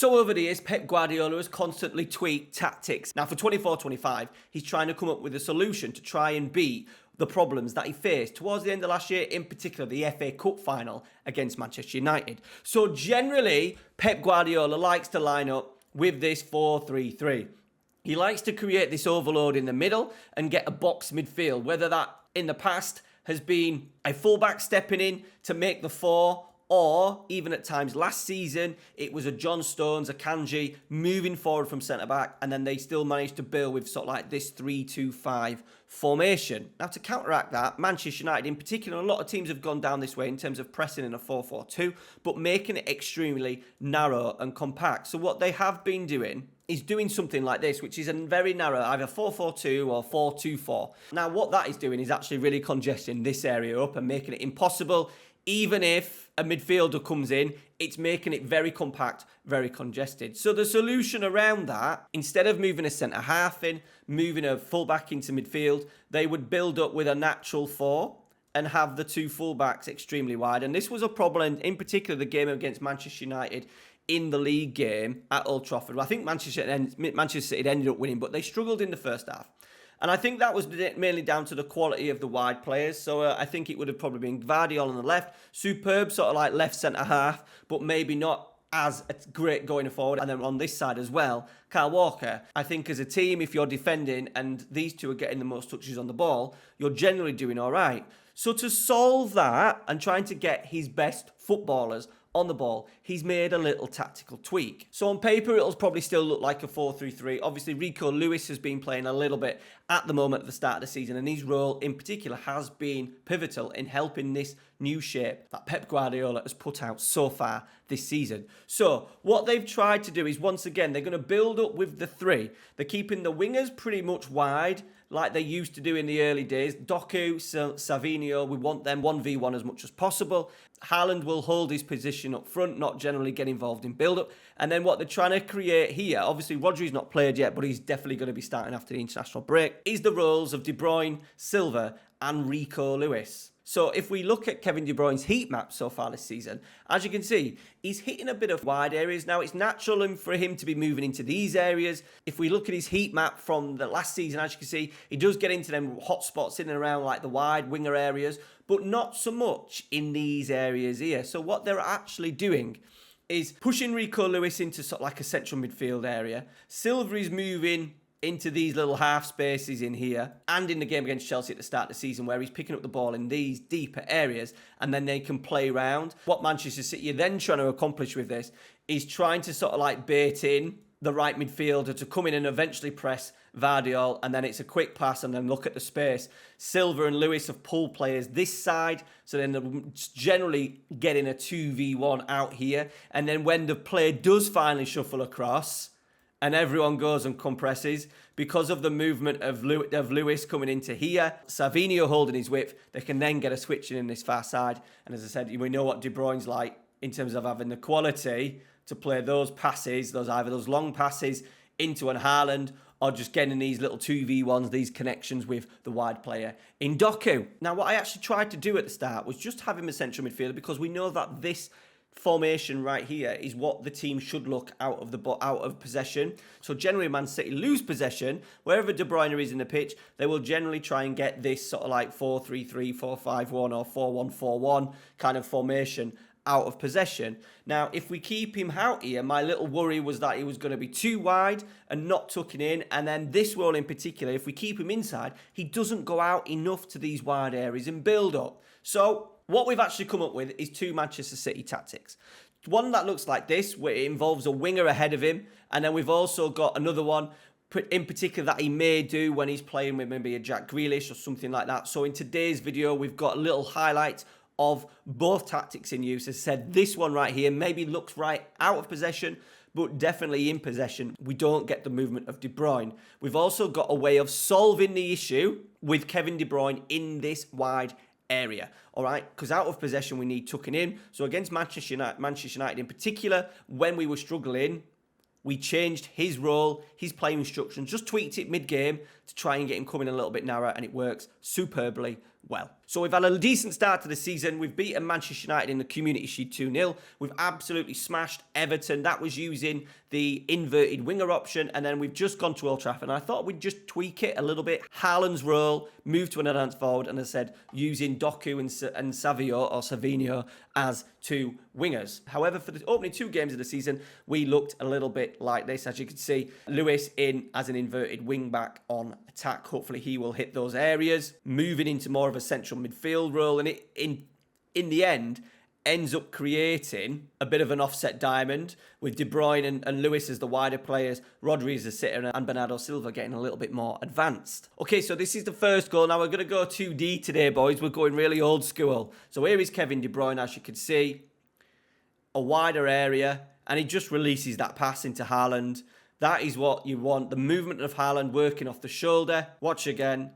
So over the years, Pep Guardiola has constantly tweaked tactics. Now for 24-25, he's trying to come up with a solution to try and beat the problems that he faced towards the end of last year, in particular the FA Cup final against Manchester United. So generally, Pep Guardiola likes to line up with this 4-3-3. He likes to create this overload in the middle and get a box midfield, whether that in the past has been a fullback stepping in to make the four, or even at times last season, it was a John Stones, a Kanji moving forward from centre-back, and then they still managed to build with sort of like this 3-2-5 formation. Now, to counteract that, Manchester United in particular, a lot of teams have gone down this way in terms of pressing in a 4-4-2, but making it extremely narrow and compact. So what they have been doing is doing something like this, which is a very narrow, either 4-4-2 or 4-2-4. Now, what that is doing is actually really congesting this area up and making it impossible. Even if a midfielder comes in, it's making it very compact, very congested. So the solution around that, instead of moving a centre-half in, moving a full-back into midfield, they would build up with a natural four and have the two full-backs extremely wide. And this was a problem, in particular, the game against Manchester United in the league game at Old Trafford. I think Manchester City ended up winning, but they struggled in the first half. And I think that was mainly down to the quality of the wide players. So I think it would have probably been Guardiola on the left. Superb sort of like left centre-half, but maybe not as great going forward. And then on this side as well, Kyle Walker. I think as a team, if you're defending and these two are getting the most touches on the ball, you're generally doing all right. So to solve that and trying to get his best footballers on the ball, he's made a little tactical tweak. So on paper, it'll probably still look like a 4-3-3. Obviously, Rico Lewis has been playing a little bit at the moment at the start of the season, and his role in particular has been pivotal in helping this new shape that Pep Guardiola has put out so far this season. So what they've tried to do is, once again, they're going to build up with the three. They're keeping the wingers pretty much wide, like they used to do in the early days. Doku, Savinho, we want them 1v1 as much as possible. Haaland will hold his position up front, not generally get involved in build-up. And then what they're trying to create here, obviously Rodri's not played yet, but he's definitely going to be starting after the international break, is the roles of De Bruyne, Silva, and Rico Lewis. So if we look at Kevin De Bruyne's heat map so far this season, as you can see, he's hitting a bit of wide areas. Now, it's natural for him to be moving into these areas. If we look at his heat map from the last season, as you can see, he does get into them hot spots in and around like the wide winger areas, but not so much in these areas here. So what they're actually doing is pushing Rico Lewis into sort of like a central midfield area. Silva is moving into these little half spaces in here, and in the game against Chelsea at the start of the season where he's picking up the ball in these deeper areas and then they can play around. What Manchester City are then trying to accomplish with this is trying to sort of like bait in the right midfielder to come in and eventually press Guardiola, and then it's a quick pass and then look at the space. Silva and Lewis have pulled players this side, so then they're generally getting a 2v1 out here, and then when the player does finally shuffle across, and everyone goes and compresses, because of the movement of Lewis coming into here, Savinho holding his width, they can then get a switch in this far side. And as I said, we know what De Bruyne's like in terms of having the quality to play those passes, either those long passes into an Haaland, or just getting these little 2v1s, these connections with the wide player in Doku. Now, what I actually tried to do at the start was just have him a central midfielder, because we know that this formation right here is what the team should look out of possession. So generally Man City lose possession. Wherever De Bruyne is in the pitch, they will generally try and get this sort of like 4-3-3, 4-5-1 or 4-1-4-1 kind of formation out of possession. Now, if we keep him out here, my little worry was that he was going to be too wide and not tucking in. And then this role in particular, if we keep him inside, he doesn't go out enough to these wide areas and build up. So what we've actually come up with is two Manchester City tactics. One that looks like this, where it involves a winger ahead of him. And then we've also got another one in particular that he may do when he's playing with maybe a Jack Grealish or something like that. So in today's video, we've got a little highlight of both tactics in use. As I said, this one right here maybe looks right out of possession, but definitely in possession, we don't get the movement of De Bruyne. We've also got a way of solving the issue with Kevin De Bruyne in this wide area, all right? Because out of possession, we need tucking in. So against Manchester United in particular, when we were struggling, we changed his role, his playing instructions, just tweaked it mid-game to try and get him coming a little bit narrower, and it works superbly well. So we've had a decent start to the season. We've beaten Manchester United in the Community Shield 2-0. We've absolutely smashed Everton. That was using the inverted winger option. And then we've just gone to Old Trafford. And I thought we'd just tweak it a little bit. Haaland's role, move to an advanced forward. And as I said, using Doku and Savinho as two wingers. However, for the opening 2 games of the season, we looked a little bit like this. As you can see, Lewis in as an inverted wing back on attack. Hopefully he will hit those areas. Moving into more of a central midfield role, and it in the end ends up creating a bit of an offset diamond with De Bruyne and Lewis as the wider players, Rodri as the sitter, and Bernardo Silva getting a little bit more advanced. Okay, so this is the first goal. Now we're going to go 2D today, boys. We're going really old school. So here is Kevin De Bruyne, as you can see, a wider area, and he just releases that pass into Haaland. That is what you want. The movement of Haaland working off the shoulder. Watch again.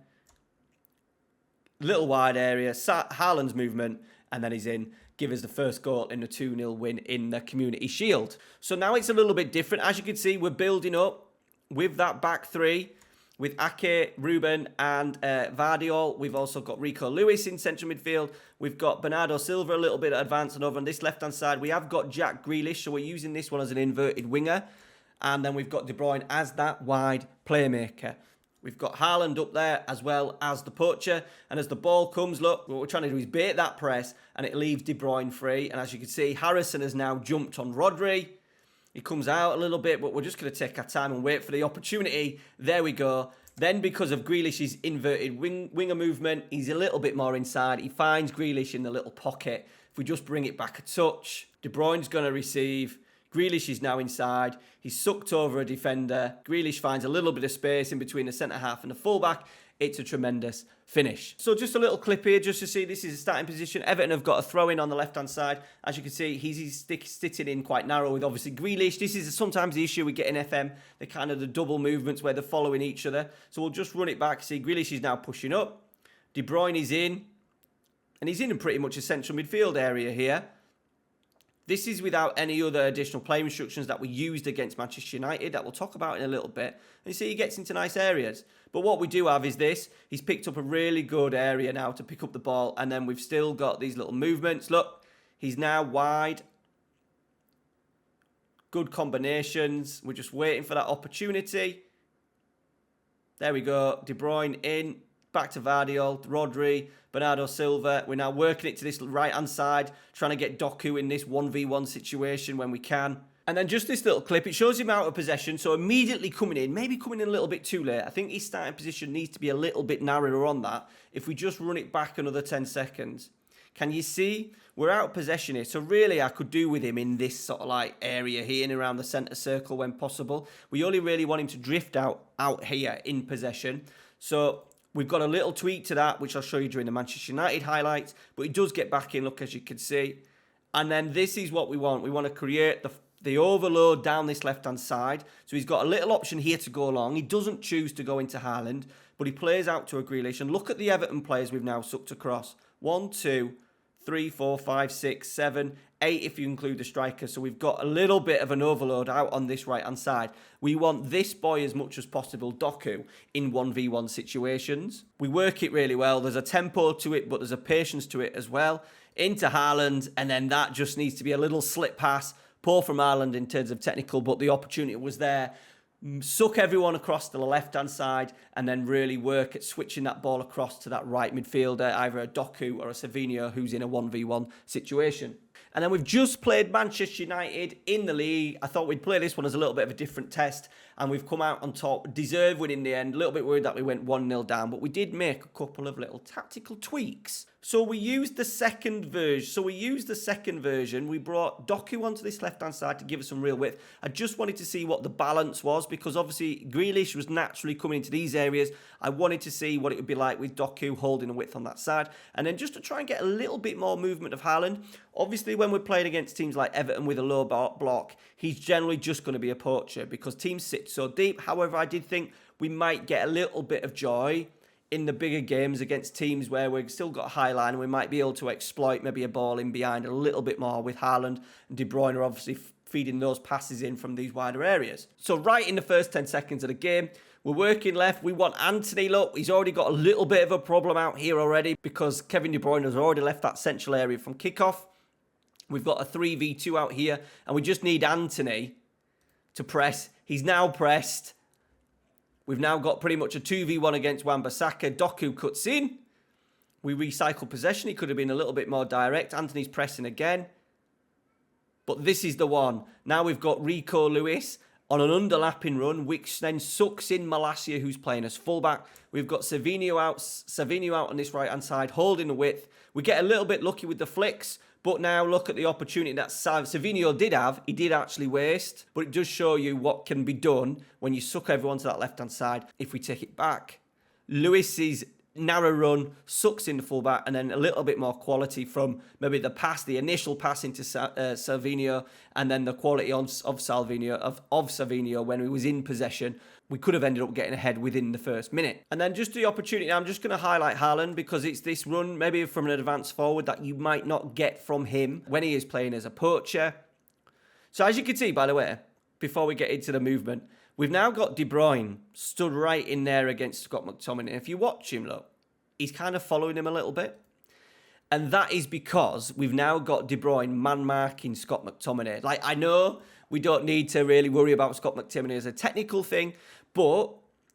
Little wide area, Haaland's movement, and then he's in. Give us the first goal in the 2-0 win in the Community Shield. So now it's a little bit different. As you can see, we're building up with that back 3, with Ake, Ruben, and Guardiola. We've also got Rico Lewis in central midfield. We've got Bernardo Silva a little bit advanced, and over on this left-hand side, we have got Jack Grealish, so we're using this one as an inverted winger. And then we've got De Bruyne as that wide playmaker. We've got Haaland up there as well as the poacher. And as the ball comes, look, what we're trying to do is bait that press and it leaves De Bruyne free. And as you can see, Harrison has now jumped on Rodri. He comes out a little bit, but we're just going to take our time and wait for the opportunity. There we go. Then because of Grealish's inverted winger movement, he's a little bit more inside. He finds Grealish in the little pocket. If we just bring it back a touch, De Bruyne's going to receive. Grealish is now inside. He's sucked over a defender. Grealish finds a little bit of space in between the centre-half and the full-back. It's a tremendous finish. So just a little clip here just to see this is a starting position. Everton have got a throw-in on the left-hand side. As you can see, he's sitting in quite narrow with obviously Grealish. This is sometimes the issue we get in FM. They're kind of the double movements where they're following each other. So we'll just run it back. See, Grealish is now pushing up. De Bruyne is in. And he's in pretty much a central midfield area here. This is without any other additional play instructions that we used against Manchester United that we'll talk about in a little bit. And you see he gets into nice areas. But what we do have is this. He's picked up a really good area now to pick up the ball. And then we've still got these little movements. Look, he's now wide. Good combinations. We're just waiting for that opportunity. There we go. De Bruyne in. Back to Guardiola, Rodri, Bernardo Silva. We're now working it to this right-hand side, trying to get Doku in this 1v1 situation when we can. And then just this little clip, it shows him out of possession, so immediately coming in, maybe coming in a little bit too late. I think his starting position needs to be a little bit narrower on that. If we just run it back another 10 seconds. Can you see? We're out of possession here, so really I could do with him in this sort of like area here and around the centre circle when possible. We only really want him to drift out here in possession. So we've got a little tweak to that, which I'll show you during the Manchester United highlights. But he does get back in, look, as you can see. And then this is what we want. We want to create the overload down this left-hand side. So he's got a little option here to go along. He doesn't choose to go into Haaland, but he plays out to a Grealish. And look at the Everton players we've now sucked across. 1, 2, 3, 4, 5, 6, 7, 8 if you include the striker. So we've got a little bit of an overload out on this right-hand side. We want this boy as much as possible, Doku, in 1v1 situations. We work it really well. There's a tempo to it, but there's a patience to it as well. Into Haaland, and then that just needs to be a little slip pass. Poor from Haaland in terms of technical, but the opportunity was there. Suck everyone across to the left-hand side and then really work at switching that ball across to that right midfielder, either a Doku or a Savinho who's in a 1v1 situation. And then we've just played Manchester United in the league. I thought we'd play this one as a little bit of a different test, and we've come out on top. Deserved win in the end. A little bit worried that we went 1-0 down, but we did make a couple of little tactical tweaks. So we used the second version. We brought Doku onto this left-hand side to give us some real width. I just wanted to see what the balance was, because obviously Grealish was naturally coming into these areas. I wanted to see what it would be like with Doku holding a width on that side. And then just to try and get a little bit more movement of Haaland. Obviously, when we're playing against teams like Everton with a low block, he's generally just going to be a poacher because teams sit so deep. However, I did think we might get a little bit of joy in the bigger games against teams where we've still got a high line and we might be able to exploit maybe a ball in behind a little bit more with Haaland and De Bruyne are obviously feeding those passes in from these wider areas. So right in the first 10 seconds of the game, we're working left. We want Anthony. Look, he's already got a little bit of a problem out here already because Kevin De Bruyne has already left that central area from kickoff. We've got a 3v2 out here, and we just need Anthony to press. He's now pressed. We've now got pretty much a 2v1 against Wan-Bissaka. Doku cuts in. We recycle possession. He could have been a little bit more direct. Anthony's pressing again. But this is the one. Now we've got Rico Lewis on an underlapping run, which then sucks in Malacia, who's playing as fullback. We've got Savinho out on this right-hand side, holding the width. We get a little bit lucky with the flicks, but now look at the opportunity that Savinho did have. He did actually waste, but it does show you what can be done when you suck everyone to that left-hand side. If we take it back, Lewis's narrow run sucks in the fullback, and then a little bit more quality from maybe the initial pass into Savinho, and then the quality of Savinho when he was in possession. We could have ended up getting ahead within the first minute. And then just the opportunity, I'm just going to highlight Haaland because it's this run maybe from an advanced forward that you might not get from him when he is playing as a poacher. So as you can see, by the way, before we get into the movement, we've now got De Bruyne stood right in there against Scott McTominay. If you watch him, look, he's kind of following him a little bit. And that is because we've now got De Bruyne man-marking Scott McTominay. Like, I know we don't need to really worry about Scott McTominay as a technical thing, but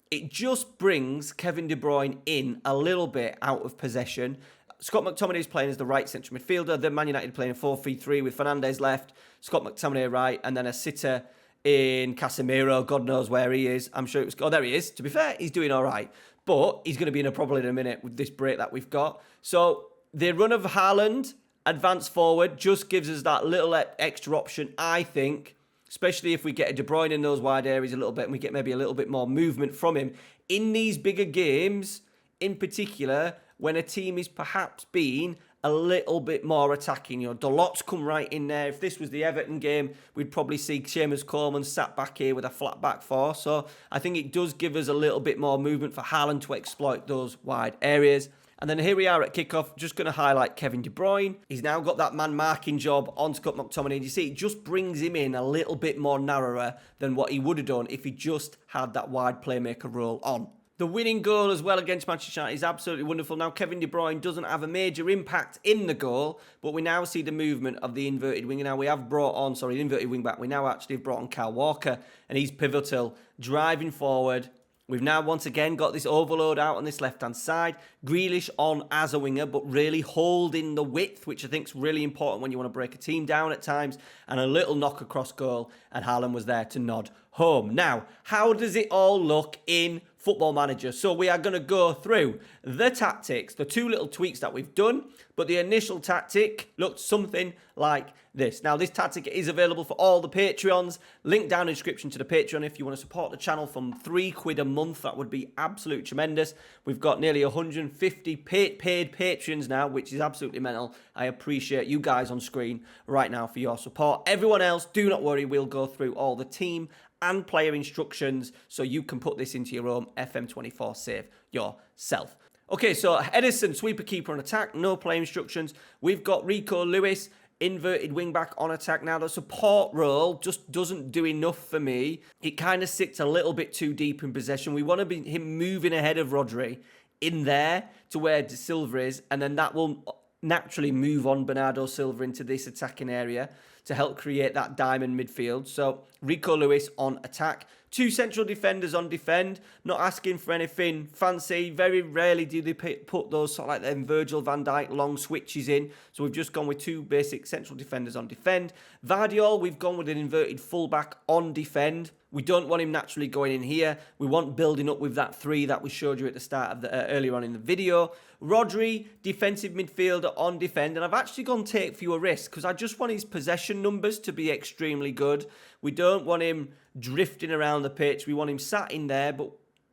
it just brings Kevin De Bruyne in a little bit out of possession. Scott McTominay is playing as the right central midfielder. Then Man United playing 4-3-3 with Fernandes left, Scott McTominay right, and then a sitter in Casemiro. God knows where he is. I'm sure it was... Oh, there he is. To be fair, he's doing all right. But he's going to be in a problem in a minute with this break that we've got. So the run of Haaland, advance forward, just gives us that little extra option, I think, especially if we get a De Bruyne in those wide areas a little bit and we get maybe a little bit more movement from him. In these bigger games, in particular, when a team is perhaps being a little bit more attacking. You know, Dalot's come right in there. If this was the Everton game, we'd probably see Seamus Coleman sat back here with a flat back four. So I think it does give us a little bit more movement for Haaland to exploit those wide areas. And then here we are at kickoff, just going to highlight Kevin De Bruyne. He's now got that man-marking job on Scott McTominay. You see, it just brings him in a little bit more narrower than what he would have done if he just had that wide playmaker role on. The winning goal as well against Manchester United is absolutely wonderful. Now, Kevin De Bruyne doesn't have a major impact in the goal, but we now see the movement of the inverted winger. Now, we have brought on, the inverted wing back. We now actually have brought on Kyle Walker, and he's pivotal, driving forward. We've now once again got this overload out on this left-hand side. Grealish on as a winger, but really holding the width, which I think is really important when you want to break a team down at times. And a little knock across goal, and Haaland was there to nod home. Now, how does it all look in Football Manager? So we are going to go through the tactics, the two little tweaks that we've done, but the initial tactic looked something like this. Now, this tactic is available for all the Patreons. Link down in the description to the Patreon if you want to support the channel from £3 a month. That would be absolutely tremendous. We've got nearly 150 paid Patreons now, which is absolutely mental. I appreciate you guys on screen right now for your support. Everyone else, do not worry. We'll go through all the team and player instructions so you can put this into your own FM24 save yourself. Okay, so Edison, sweeper keeper on attack, no play instructions. We've got Rico Lewis, inverted wing back on attack. Now, the support role just doesn't do enough for me. It kind of sits a little bit too deep in possession. We want to be him moving ahead of Rodri in there to where De Silva is, and then that will naturally move on Bernardo Silva into this attacking area to help create that diamond midfield. So Rico Lewis on attack. Two central defenders on defend. Not asking for anything fancy. Very rarely do they put those sort of like them Virgil van Dijk long switches in. So we've just gone with two basic central defenders on defend. Guardiola, we've gone with an inverted fullback on defend. We don't want him naturally going in here. We want building up with that three that we showed you at the start of the earlier on in the video. Rodri, defensive midfielder on defend. And I've actually gone take fewer risks because I just want his possession numbers to be extremely good. We don't want him drifting around the pitch. We want him sat in there, but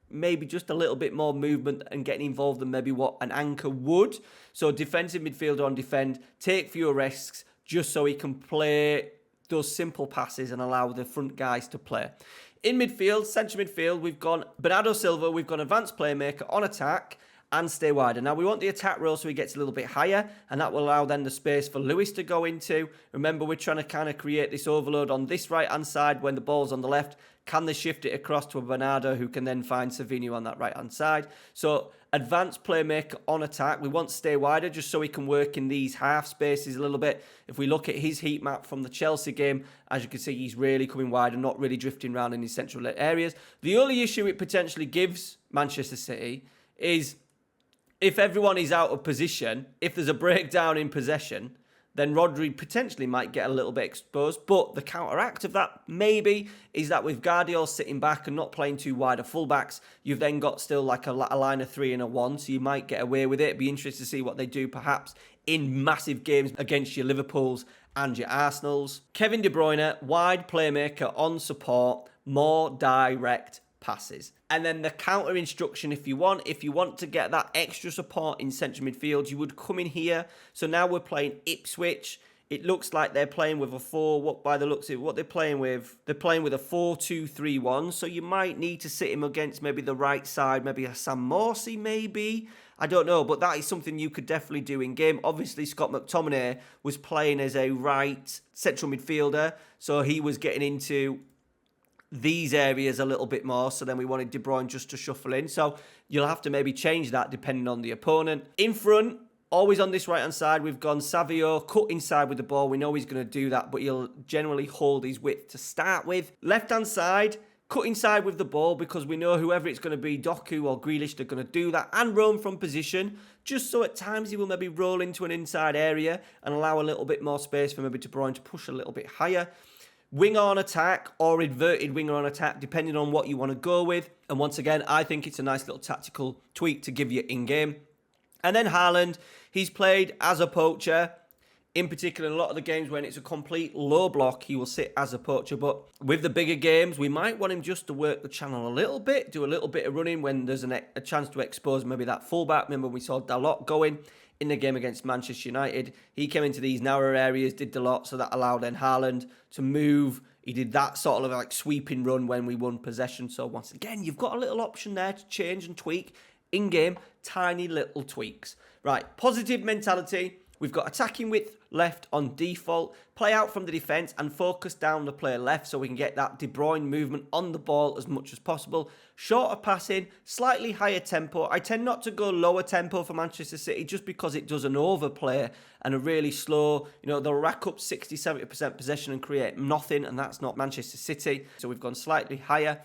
maybe just a little bit more movement and getting involved than maybe what an anchor would. So defensive midfielder on defend, take fewer risks just so he can play those simple passes and allow the front guys to play. In midfield, central midfield, we've gone Bernardo Silva, we've gone advanced playmaker on attack, and stay wider. Now, we want the attack roll so he gets a little bit higher, and that will allow then the space for Lewis to go into. Remember, we're trying to kind of create this overload on this right-hand side when the ball's on the left. Can they shift it across to a Bernardo who can then find Savinho on that right-hand side? So, advanced playmaker on attack. We want to stay wider just so he can work in these half spaces a little bit. If we look at his heat map from the Chelsea game, as you can see, he's really coming wide and not really drifting around in his central areas. The only issue it potentially gives Manchester City is if everyone is out of position, if there's a breakdown in possession, then Rodri potentially might get a little bit exposed. But the counteract of that, maybe, is that with Guardiola sitting back and not playing too wide of fullbacks, you've then got still like a line of 3 and a 1, so you might get away with it. It'd be interesting to see what they do, perhaps, in massive games against your Liverpools and your Arsenals. Kevin De Bruyne, wide playmaker on support, more direct passes. And then the counter instruction, if you want to get that extra support in central midfield, you would come in here. So now we're playing Ipswich. It looks like they're playing with a 4, by the looks of it, what they're playing with, they're playing with a 4-2-3-1. So you might need to sit him against maybe the right side, maybe a Sam Morsey, maybe. I don't know, but that is something you could definitely do in game. Obviously, Scott McTominay was playing as a right central midfielder, so he was getting into these areas a little bit more, so then we wanted De Bruyne just to shuffle in. So you'll have to maybe change that depending on the opponent. In front, always on this right-hand side, we've gone Savio, cut inside with the ball. We know he's going to do that, but he'll generally hold his width to start with. Left-hand side, cut inside with the ball because we know whoever it's going to be, Doku or Grealish, they're going to do that and roam from position, just so at times he will maybe roll into an inside area and allow a little bit more space for maybe De Bruyne to push a little bit higher. Winger on attack or inverted winger on attack, depending on what you want to go with. And once again, I think it's a nice little tactical tweak to give you in-game. And then Haaland, he's played as a poacher. In particular, in a lot of the games when it's a complete low block, he will sit as a poacher. But with the bigger games, we might want him just to work the channel a little bit, do a little bit of running when there's a chance to expose maybe that fullback. Remember, we saw Dalot going in the game against Manchester United. He came into these narrower areas, did the lot, so that allowed then Haaland to move. He did that sort of like sweeping run when we won possession. So once again, you've got a little option there to change and tweak in-game, tiny little tweaks. Right, positive mentality. We've got attacking width left on default, play out from the defence and focus down the player left so we can get that De Bruyne movement on the ball as much as possible. Shorter passing, slightly higher tempo. I tend not to go lower tempo for Manchester City just because it does an overplay and a really slow, they'll rack up 60-70% possession and create nothing, and that's not Manchester City. So we've gone slightly higher,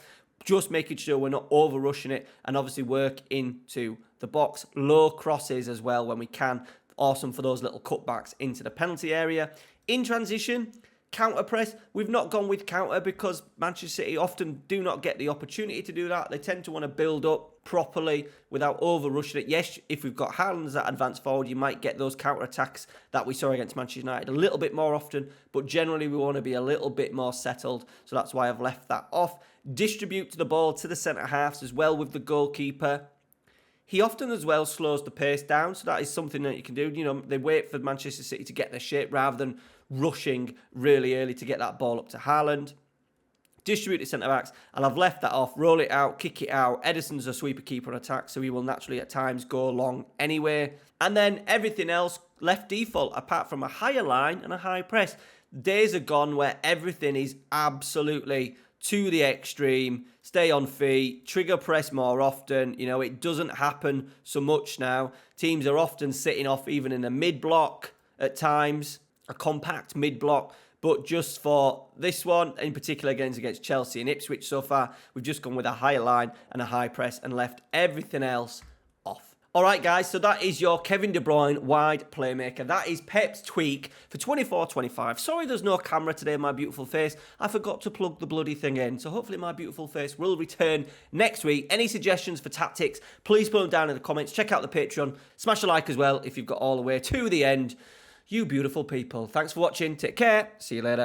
just making sure we're not over rushing it and obviously work into the box. Low crosses as well when we can. Awesome for those little cutbacks into the penalty area. In transition, counter press. We've not gone with counter because Manchester City often do not get the opportunity to do that. They tend to want to build up properly without over rushing it. Yes, if we've got Haaland as that advanced forward, you might get those counter attacks that we saw against Manchester United a little bit more often, but generally we want to be a little bit more settled, so that's why I've left that off. Distribute the ball to the centre halves as well with the goalkeeper. He often as well slows the pace down, so that is something that you can do. They wait for Manchester City to get their shape rather than rushing really early to get that ball up to Haaland. Distribute the centre-backs, and I've left that off. Roll it out, kick it out. Edison's a sweeper keeper on attack, so he will naturally at times go long anyway. And then everything else left default, apart from a higher line and a high press. Days are gone where everything is absolutely to the extreme, stay on feet, trigger press more often. It doesn't happen so much now. Teams are often sitting off even in a mid-block at times, a compact mid-block. But just for this one, in particular against Chelsea and Ipswich so far, we've just gone with a higher line and a high press and left everything else off. All right, guys, so that is your Kevin De Bruyne wide playmaker. That is Pep's tweak for 24-25. Sorry there's no camera today, my beautiful face. I forgot to plug the bloody thing in, so hopefully my beautiful face will return next week. Any suggestions for tactics, please put them down in the comments. Check out the Patreon. Smash a like as well if you've got all the way to the end. You beautiful people. Thanks for watching. Take care. See you later.